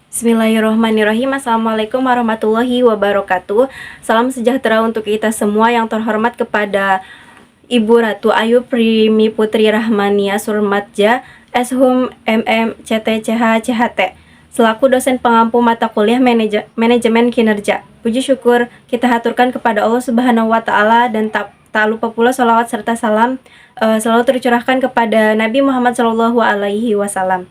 Bismillahirrahmanirrahim. Assalamualaikum warahmatullahi wabarakatuh. Salam sejahtera untuk kita semua, yang terhormat kepada Ibu Ratu Ayu Primi Putri Rahmania Surmatja, Eshum MM CTCH CHT, selaku dosen pengampu mata kuliah Manajemen Kinerja. Puji syukur kita haturkan kepada Allah Subhanahu wa Ta'ala, dan tak lupa pula sholawat serta salam selalu tercurahkan kepada Nabi Muhammad SAW.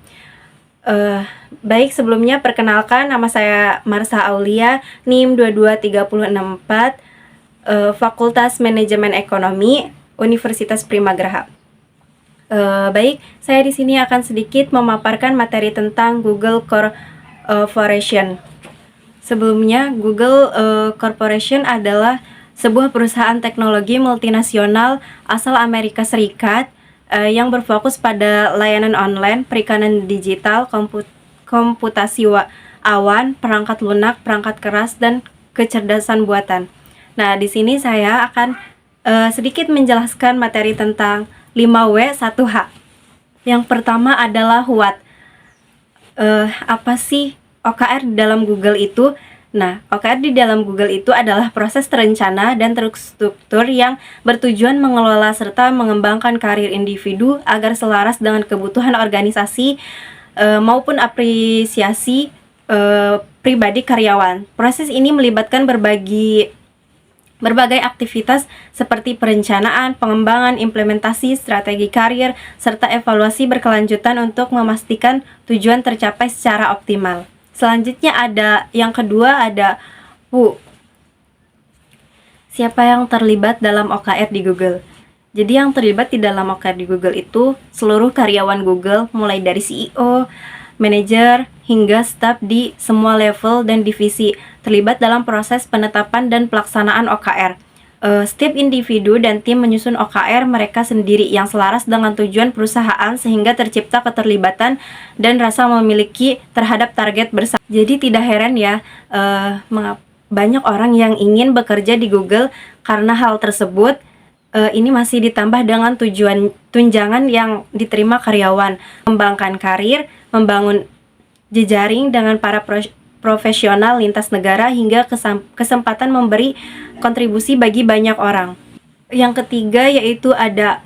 Baik, sebelumnya perkenalkan, nama saya Marsha Aulia, NIM 22364, Fakultas Manajemen Ekonomi, Universitas Primagraha. Baik, saya di sini akan sedikit memaparkan materi tentang Google Corporation. Sebelumnya, Google Corporation adalah sebuah perusahaan teknologi multinasional asal Amerika Serikat yang berfokus pada layanan online, perikanan digital, komputasi awan, perangkat lunak, perangkat keras, dan kecerdasan buatan. Nah, di sini saya akan sedikit menjelaskan materi tentang 5W 1H. Yang pertama adalah what. Apa sih OKR di dalam Google itu? Nah, OKR di dalam Google itu adalah proses terencana dan terstruktur yang bertujuan mengelola serta mengembangkan karir individu agar selaras dengan kebutuhan organisasi maupun apresiasi pribadi karyawan. Proses ini melibatkan berbagai aktivitas seperti perencanaan, pengembangan, implementasi, strategi karir, serta evaluasi berkelanjutan untuk memastikan tujuan tercapai secara optimal. Selanjutnya yang kedua ada who. Siapa yang terlibat dalam OKR di Google? Jadi yang terlibat di dalam OKR di Google itu seluruh karyawan Google, mulai dari CEO, manajer, hingga staf di semua level dan divisi, terlibat dalam proses penetapan dan pelaksanaan OKR. Setiap individu dan tim menyusun OKR mereka sendiri yang selaras dengan tujuan perusahaan, sehingga tercipta keterlibatan dan rasa memiliki terhadap target bersama. Jadi tidak heran ya, banyak orang yang ingin bekerja di Google karena hal tersebut. Ini masih ditambah dengan tunjangan yang diterima karyawan, mengembangkan karir, membangun jejaring dengan para profesional lintas negara, hingga kesempatan memberi kontribusi bagi banyak orang. Yang ketiga yaitu ada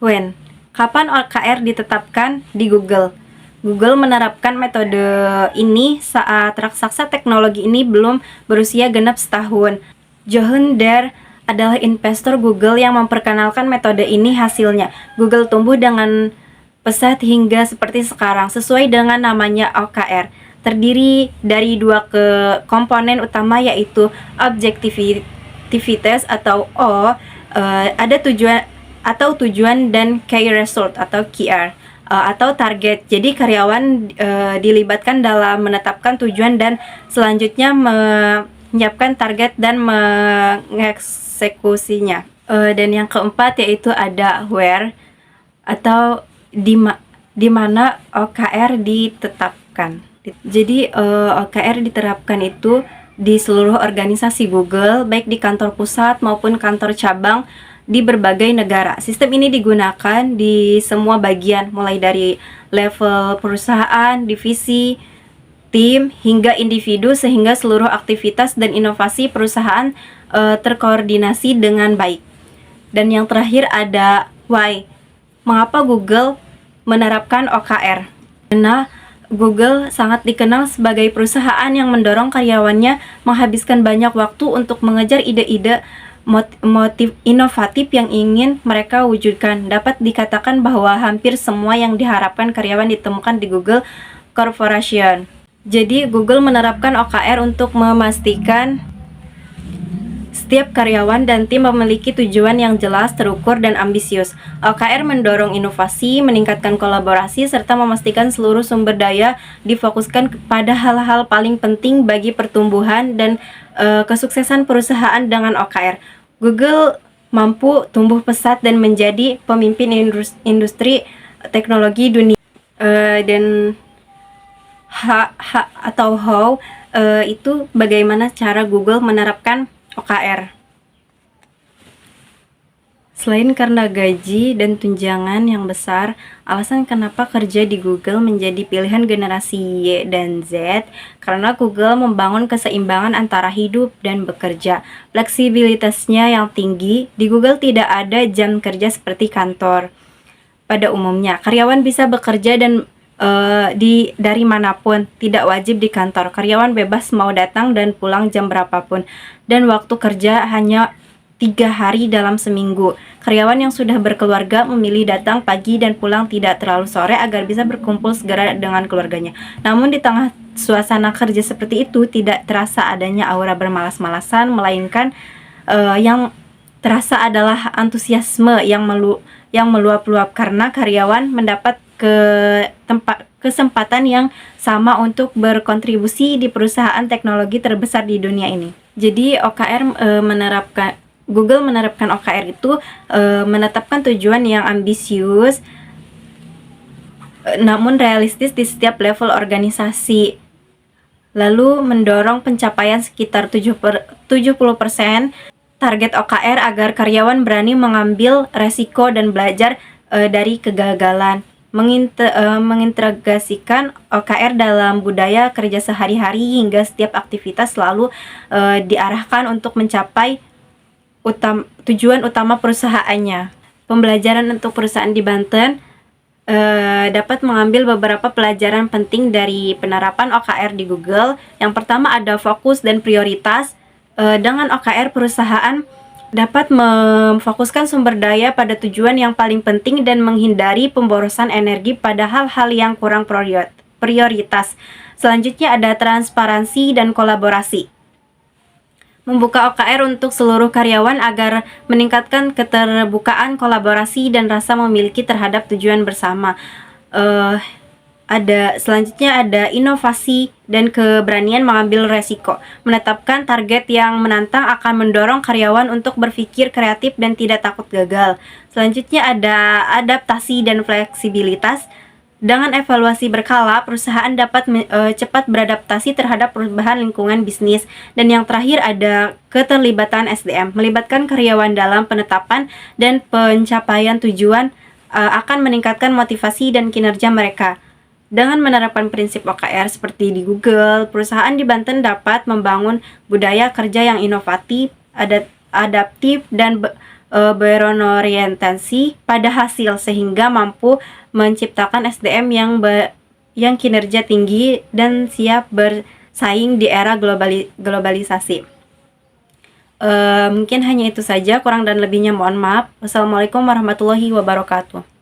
when. Kapan OKR ditetapkan di Google? Google menerapkan metode ini saat raksasa teknologi ini belum berusia genap setahun. John Deere adalah investor Google yang memperkenalkan metode ini. Hasilnya, Google tumbuh dengan pesat hingga seperti sekarang, sesuai dengan namanya OKR. Terdiri dari dua komponen utama, yaitu objectivities atau O, ada tujuan dan key result atau KR, atau target. Jadi karyawan dilibatkan dalam menetapkan tujuan dan selanjutnya menyiapkan target dan mengeksekusinya. Dan yang keempat yaitu ada where, atau di mana OKR ditetapkan. Jadi OKR diterapkan itu di seluruh organisasi Google, baik di kantor pusat maupun kantor cabang di berbagai negara. Sistem ini digunakan di semua bagian, mulai dari level perusahaan, divisi, tim, hingga individu, sehingga seluruh aktivitas dan inovasi perusahaan terkoordinasi dengan baik. Dan yang terakhir ada why. Mengapa Google menerapkan OKR? Karena Google sangat dikenal sebagai perusahaan yang mendorong karyawannya menghabiskan banyak waktu untuk mengejar ide-ide motif inovatif yang ingin mereka wujudkan. Dapat dikatakan bahwa hampir semua yang diharapkan karyawan ditemukan di Google Corporation. Jadi Google menerapkan OKR untuk memastikan setiap karyawan dan tim memiliki tujuan yang jelas, terukur, dan ambisius. OKR mendorong inovasi, meningkatkan kolaborasi, serta memastikan seluruh sumber daya difokuskan kepada hal-hal paling penting bagi pertumbuhan dan kesuksesan perusahaan. Dengan OKR, Google mampu tumbuh pesat dan menjadi pemimpin industri teknologi dunia. Dan how itu bagaimana cara Google menerapkan OKR. Selain karena gaji dan tunjangan yang besar, alasan kenapa kerja di Google menjadi pilihan generasi Y dan Z karena Google membangun keseimbangan antara hidup dan bekerja. Fleksibilitasnya yang tinggi, di Google tidak ada jam kerja seperti kantor. Pada umumnya, karyawan bisa bekerja dari manapun, tidak wajib di kantor. Karyawan bebas mau datang dan pulang jam berapapun, dan waktu kerja hanya 3 hari dalam seminggu. Karyawan yang sudah berkeluarga memilih datang pagi dan pulang tidak terlalu sore agar bisa berkumpul segera dengan keluarganya. Namun di tengah suasana kerja seperti itu tidak terasa adanya aura bermalas-malasan, melainkan yang terasa adalah antusiasme yang meluap-luap karena karyawan mendapat kesempatan yang sama untuk berkontribusi di perusahaan teknologi terbesar di dunia ini. Jadi Google menerapkan OKR itu menetapkan tujuan yang ambisius namun realistis di setiap level organisasi. Lalu mendorong pencapaian sekitar 70% target OKR agar karyawan berani mengambil resiko dan belajar dari kegagalan. Mengintegrasikan OKR dalam budaya kerja sehari-hari hingga setiap aktivitas selalu diarahkan untuk mencapai tujuan utama perusahaannya. Pembelajaran untuk perusahaan di Banten dapat mengambil beberapa pelajaran penting dari penerapan OKR di Google. Yang pertama ada fokus dan prioritas. Dengan OKR, perusahaan dapat memfokuskan sumber daya pada tujuan yang paling penting dan menghindari pemborosan energi pada hal-hal yang kurang prioritas. Selanjutnya ada transparansi dan kolaborasi. Membuka OKR untuk seluruh karyawan agar meningkatkan keterbukaan, kolaborasi, dan rasa memiliki terhadap tujuan bersama. Selanjutnya ada inovasi dan keberanian mengambil resiko. Menetapkan target yang menantang akan mendorong karyawan untuk berpikir kreatif dan tidak takut gagal. Selanjutnya ada adaptasi dan fleksibilitas. Dengan evaluasi berkala, perusahaan dapat cepat beradaptasi terhadap perubahan lingkungan bisnis. Dan yang terakhir ada keterlibatan SDM. Melibatkan karyawan dalam penetapan dan pencapaian tujuan akan meningkatkan motivasi dan kinerja mereka. Dengan menerapkan prinsip OKR seperti di Google, perusahaan di Banten dapat membangun budaya kerja yang inovatif, adaptif, dan berorientasi pada hasil sehingga mampu menciptakan SDM yang kinerja tinggi dan siap bersaing di era globalisasi. Mungkin hanya itu saja, kurang dan lebihnya mohon maaf. Wassalamualaikum warahmatullahi wabarakatuh.